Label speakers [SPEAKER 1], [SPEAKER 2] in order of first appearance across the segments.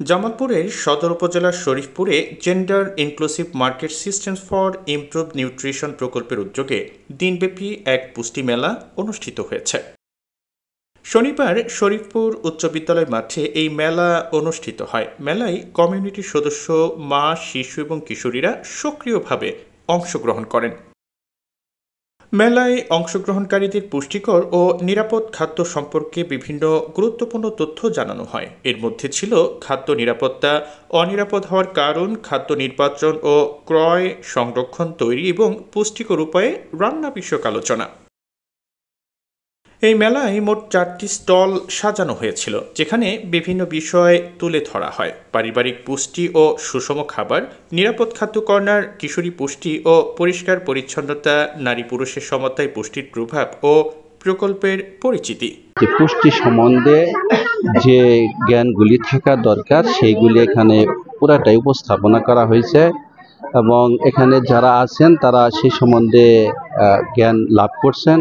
[SPEAKER 1] জামালপুরের সদর উপজেলার শরীফপুরে gender inclusive market systems for improved nutrition প্রকল্পের উদ্যোগে দিনব্যাপী এক পুষ্টি মেলা অনুষ্ঠিত হয়েছে। শনিবার শরীফপুর উচ্চ বিদ্যালয় মাঠে এই মেলা অনুষ্ঠিত হয়। মেলায় কমিউনিটির সদস্য, মা, শিশু এবং কিশোরীরা সক্রিয়ভাবে অংশগ্রহণ করেন। মেলায় অংশগ্রহণকারীদের পুষ্টিকর ও নিরাপদ খাদ্য সম্পর্কে বিভিন্ন গুরুত্বপূর্ণ তথ্য জানানো হয়। এর মধ্যে ছিল খাদ্য নিরাপত্তা, অনিরাপদ হওয়ার কারণ, খাদ্য নির্বাচন ও ক্রয়, সংরক্ষণ, তৈরি এবং পুষ্টিকর উপায়ে রান্না বিষয়ক আলোচনা। এই মেলায় মোট 4টি স্টল সাজানো হয়েছিল, যেখানে বিভিন্ন বিষয় তুলে ধরা হয়। পারিবারিক পুষ্টি ও সুষম খাবার, নিরাপদ খাদ্য কর্নার, কিশোরী পুষ্টি ও পরিষ্কার পরিচ্ছন্নতা, নারী পুরুষের সমতায় পুষ্টির প্রভাব ও প্রকল্পের পরিচিতি।
[SPEAKER 2] পুষ্টি সম্বন্ধে যে জ্ঞানগুলি থাকা দরকার সেইগুলি এখানে পুরাটাই উপস্থাপনা করা হয়েছে এবং এখানে যারা আছেন তারা সেই সম্বন্ধে জ্ঞান লাভ করছেন,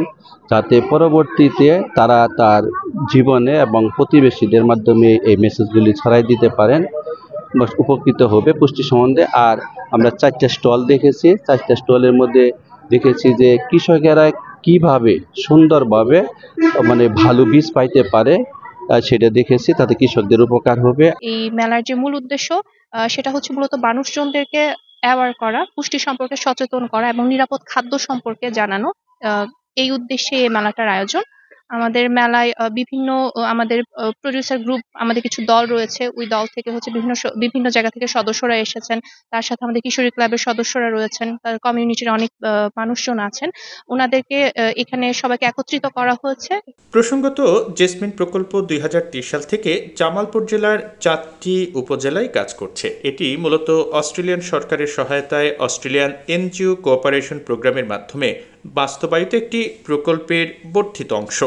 [SPEAKER 2] যাতে পরবর্তীতে তারা তার জীবনে এবং প্রতিবেশীদের মাধ্যমে এই মেসেজগুলি ছড়াই দিতে পারেন, উপকৃত হবে পুষ্টি সম্বন্ধে। আর আমরা 4টা স্টল দেখেছি, 4টা স্টলের মধ্যে দেখেছি যে কৃষকেরা কিভাবে সুন্দরভাবে ভালো বীজ পাইতে পারে সেটা দেখেছি, তাতে কৃষকদের উপকার হবে।
[SPEAKER 3] এই মেলার যে মূল উদ্দেশ্য সেটা হচ্ছে মূলত মানুষজনদেরকে অ্যাওয়ার করা, পুষ্টি সম্পর্কে সচেতন করা এবং নিরাপদ খাদ্য সম্পর্কে জানানো। এই উদ্দেশ্যে এই মেলাটার আয়োজন। আমাদের মেলায় বিভিন্ন আমাদের প্রডিউসার গ্রুপ, আমাদের কিছু দল রয়েছে, ওই দল থেকে হচ্ছে বিভিন্ন জায়গা থেকে সদস্যরা এসেছেন। তার সাথে আমাদের কিশোরী ক্লাবের সদস্যরা রয়েছেন, তার কমিউনিটির অনেক মানুষজন আছেন। ওনাদেরকে এখানে সবাইকে একত্রিত করা হয়েছে।
[SPEAKER 1] প্রসঙ্গত, জেসমিন প্রকল্প 2023 সাল থেকে জামালপুর জেলার 4টি উপজেলায় কাজ করছে। এটি মূলত অস্ট্রেলিয়ান সরকারের সহায়তায় অস্ট্রেলিয়ান এনজিও কোঅপারেশন প্রোগ্রামের মাধ্যমে বাস্তবায়িত একটি প্রকল্পের বর্ধিত অংশ।